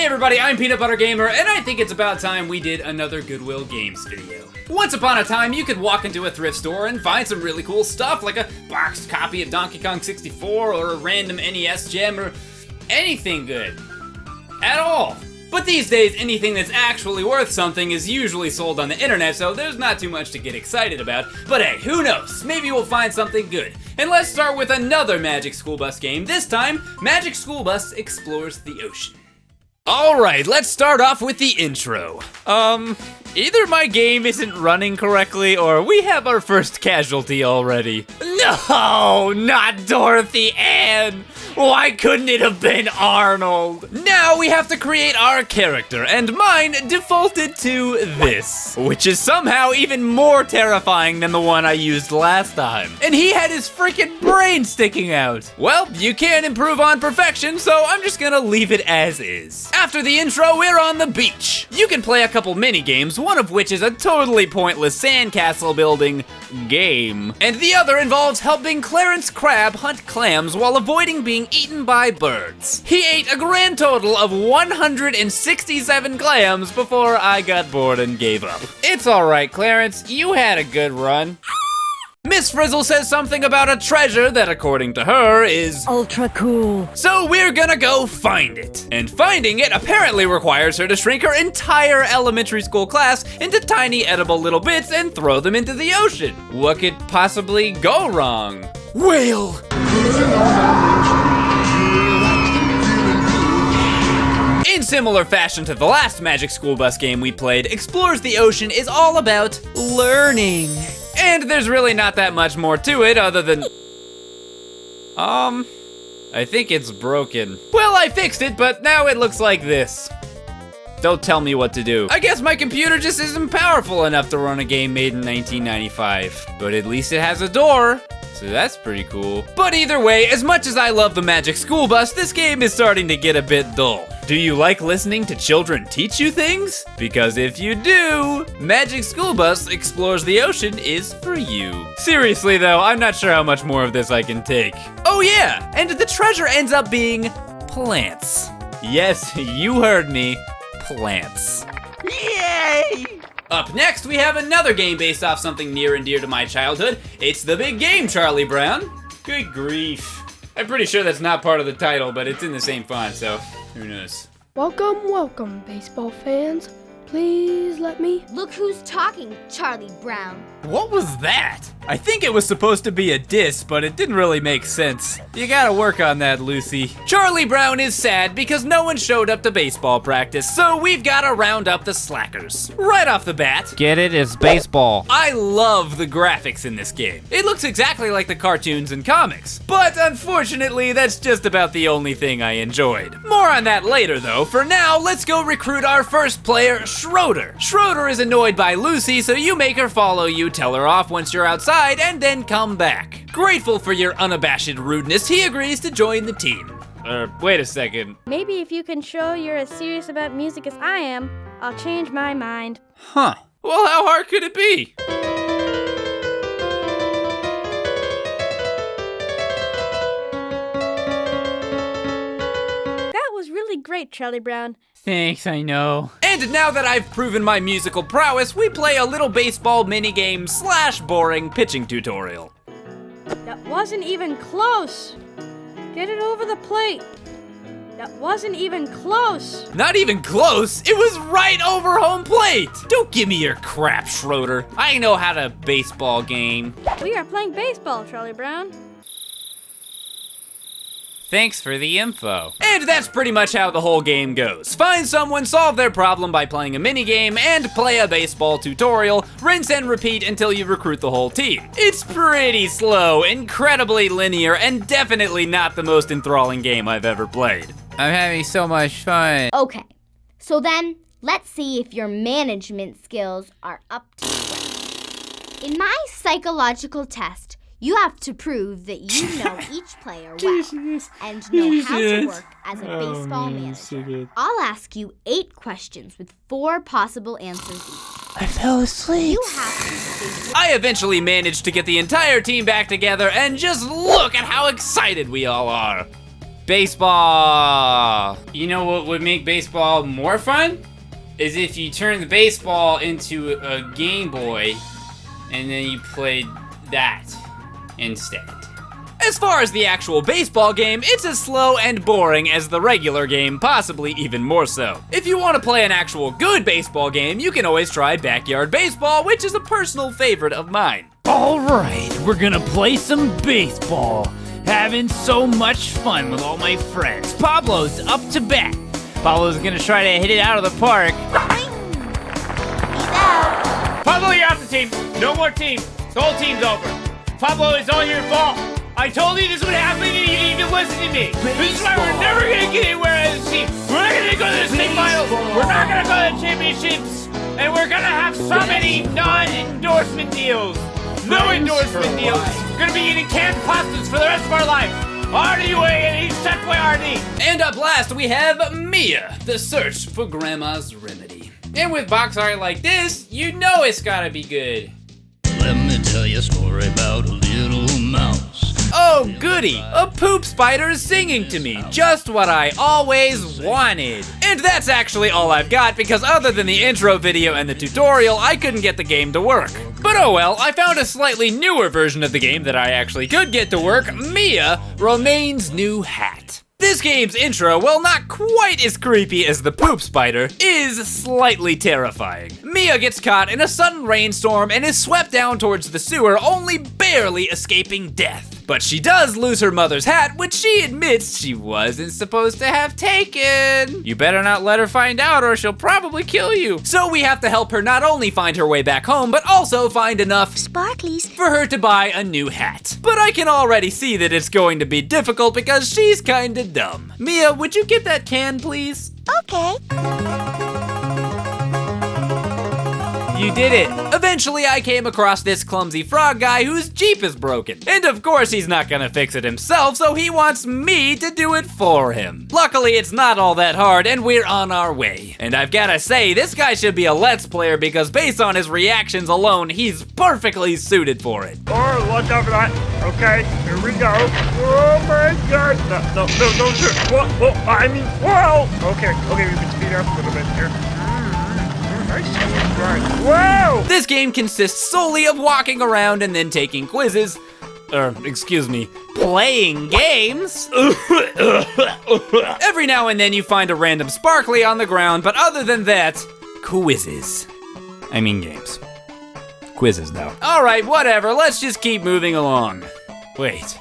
Hey everybody, I'm PeanutButterGamer, and I think it's about time we did another Goodwill Games video. Once upon a time, you could walk into a thrift store and find some really cool stuff, like a boxed copy of Donkey Kong 64, or a random NES gem, or anything good. At all. But these days, anything that's actually worth something is usually sold on the internet, so there's not too much to get excited about. But hey, who knows? Maybe we'll find something good. And let's start with another Magic School Bus game. This time, Magic School Bus Explores the Ocean. Alright, let's start off with the intro. Either my game isn't running correctly, or we have our first casualty already. No, not Dorothy Ann! Why couldn't it have been Arnold? Now we have to create our character, and mine defaulted to this, which is somehow even more terrifying than the one I used last time. And he had his freaking brain sticking out. Well, you can't improve on perfection, so I'm just gonna leave it as is. After the intro, we're on the beach. You can play a couple mini games, one of which is a totally pointless sandcastle building game, and the other involves helping Clarence Crab hunt clams while avoiding being eaten by birds. He ate a grand total of 167 clams before I got bored and gave up. It's alright, Clarence, you had a good run. Miss Frizzle says something about a treasure that, according to her, is ultra cool. So we're gonna go find it. And finding it apparently requires her to shrink her entire elementary school class into tiny edible little bits and throw them into the ocean. What could possibly go wrong? Whale! In similar fashion to the last Magic School Bus game we played, Explores the Ocean is all about learning. And there's really not that much more to it other than... I think it's broken. Well, I fixed it, but now it looks like this. Don't tell me what to do. I guess my computer just isn't powerful enough to run a game made in 1995. But at least it has a door. So that's pretty cool. But either way, as much as I love the Magic School Bus, this game is starting to get a bit dull. Do you like listening to children teach you things? Because if you do, Magic School Bus Explores the Ocean is for you. Seriously though, I'm not sure how much more of this I can take. Oh yeah, and the treasure ends up being plants. Yes, you heard me, plants. Yay! Up next, we have another game based off something near and dear to my childhood. It's The Big Game, Charlie Brown. Good grief. I'm pretty sure that's not part of the title, but it's in the same font, so who knows. Welcome, welcome, baseball fans. Please let me. Look who's talking, Charlie Brown. What was that? I think it was supposed to be a diss, but it didn't really make sense. You gotta work on that, Lucy. Charlie Brown is sad because no one showed up to baseball practice, so we've gotta round up the slackers. Right off the bat. Get it? It's baseball. I love the graphics in this game. It looks exactly like the cartoons and comics. But unfortunately, that's just about the only thing I enjoyed. More on that later though. For now, let's go recruit our first player, Schroeder. Schroeder is annoyed by Lucy, so you make her follow you, tell her off once you're outside, and then come back. Grateful for your unabashed rudeness, he agrees to join the team. Wait a second. Maybe if you can show you're as serious about music as I am, I'll change my mind. Huh. Well, how hard could it be? That was really great, Charlie Brown. Thanks, I know. And now that I've proven my musical prowess, we play a little baseball minigame / boring pitching tutorial. That wasn't even close. Get it over the plate. That wasn't even close. Not even close, it was right over home plate. Don't give me your crap, Schroeder. I know how to baseball game. We are playing baseball, Charlie Brown. Thanks for the info. And that's pretty much how the whole game goes. Find someone, solve their problem by playing a minigame, and play a baseball tutorial, rinse and repeat until you recruit the whole team. It's pretty slow, incredibly linear, and definitely not the most enthralling game I've ever played. I'm having so much fun. Okay, so then let's see if your management skills are up to scratch. In my psychological test, you have to prove that you know each player well and know how to work as a baseball manager. I'll ask you 8 questions with 4 possible answers each. I fell asleep. You have to figure. I eventually managed to get the entire team back together, and just look at how excited we all are. Baseball. You know what would make baseball more fun? Is if you turn the baseball into a Game Boy and then you played that instead. As far as the actual baseball game, it's as slow and boring as the regular game, possibly even more so. If you want to play an actual good baseball game, you can always try Backyard Baseball, which is a personal favorite of mine. All right, we're gonna play some baseball. Having so much fun with all my friends. Pablo's up to bat. Pablo's gonna try to hit it out of the park. Pablo, you're off the team. No more team. The whole team's over. Pablo, it's all your fault. I told you this would happen and you didn't even listen to me. This is why we're never gonna get anywhere as a team. We're not gonna go to the state finals. We're not gonna go to the championships. And we're gonna have so many non-endorsement deals. No endorsement deals. We're gonna be eating canned pastas for the rest of our lives. RDA and each step by RD. And up last we have Mia, the search for Grandma's remedy. And with box art like this, you know it's gotta be good. Let me tell you a story about a little mouse. Oh goody, a poop spider is singing to me, just what I always wanted. And that's actually all I've got because other than the intro video and the tutorial, I couldn't get the game to work. But oh well, I found a slightly newer version of the game that I actually could get to work, Mia, Romaine's new hat. This game's intro, while not quite as creepy as the poop spider, is slightly terrifying. Mia gets caught in a sudden rainstorm and is swept down towards the sewer, only barely escaping death. But she does lose her mother's hat, which she admits she wasn't supposed to have taken. You better not let her find out or she'll probably kill you. So we have to help her not only find her way back home, but also find enough sparklies for her to buy a new hat. But I can already see that it's going to be difficult because she's kinda dumb. Mia, would you get that can, please? Okay. You did it. Eventually, I came across this clumsy frog guy whose Jeep is broken. And of course, he's not gonna fix it himself, so he wants me to do it for him. Luckily, it's not all that hard, and we're on our way. And I've gotta say, this guy should be a Let's Player because based on his reactions alone, he's perfectly suited for it. Oh, watch out for that. Okay, here we go. Oh my god. No, don't shoot. Whoa, I mean, whoa. Okay, we can speed up a little bit here. Whoa! This game consists solely of walking around and then taking quizzes. Playing games. Every now and then you find a random sparkly on the ground, but other than that, quizzes. I mean games. Quizzes though. All right, whatever, let's just keep moving along. Wait,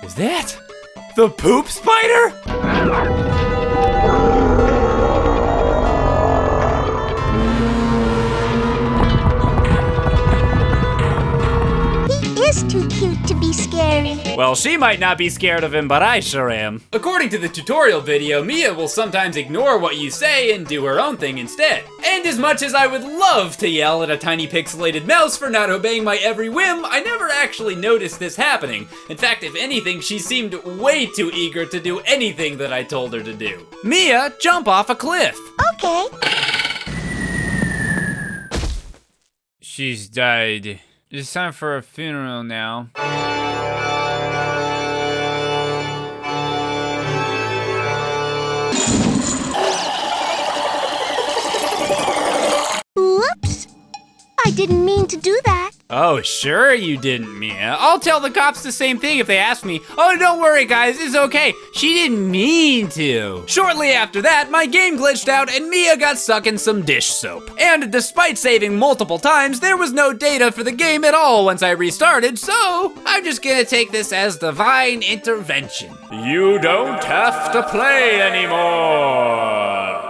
is that the poop spider? Is too cute to be scary. Well, she might not be scared of him, but I sure am. According to the tutorial video, Mia will sometimes ignore what you say and do her own thing instead. And as much as I would love to yell at a tiny pixelated mouse for not obeying my every whim, I never actually noticed this happening. In fact, if anything, she seemed way too eager to do anything that I told her to do. Mia, jump off a cliff. Okay. She's died. It's time for a funeral now. Whoops. I didn't mean to do that. Oh, sure you didn't, Mia. I'll tell the cops the same thing if they ask me. Oh, don't worry, guys, it's okay. She didn't mean to. Shortly after that, my game glitched out and Mia got stuck in some dish soap. And despite saving multiple times, there was no data for the game at all once I restarted, so I'm just gonna take this as divine intervention. You don't have to play anymore.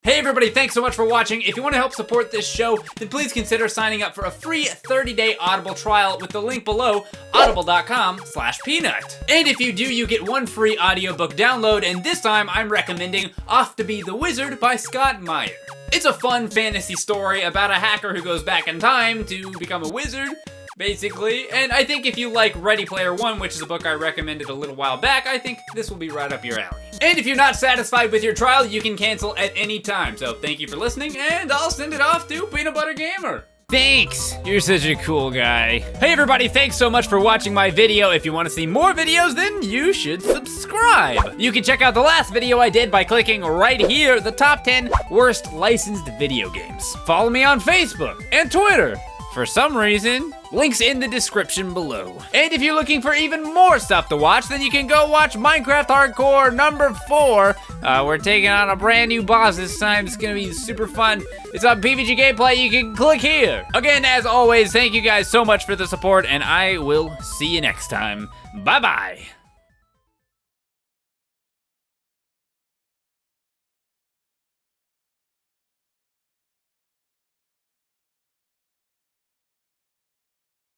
Hey everybody, thanks so much for watching. If you want to help support this show, then please consider signing up for a free 30-day Audible trial with the link below, audible.com/peanut. And if you do, you get one free audiobook download, and this time I'm recommending Off to Be the Wizard by Scott Meyer. It's a fun fantasy story about a hacker who goes back in time to become a wizard, basically. And I think if you like Ready Player One, which is a book I recommended a little while back, I think this will be right up your alley. And if you're not satisfied with your trial, you can cancel at any time. So thank you for listening, and I'll send it off to PeanutButterGamer. Thanks. You're such a cool guy. Hey everybody, thanks so much for watching my video. If you want to see more videos, then you should subscribe. You can check out the last video I did by clicking right here, the top 10 worst licensed video games. Follow me on Facebook and Twitter. For some reason, links in the description below. And if you're looking for even more stuff to watch, then you can go watch Minecraft Hardcore number 4. We're taking on a brand new boss this time. It's gonna be super fun. It's on PBG gameplay. You can click here. Again, as always, thank you guys so much for the support, and I will see you next time. Bye-bye.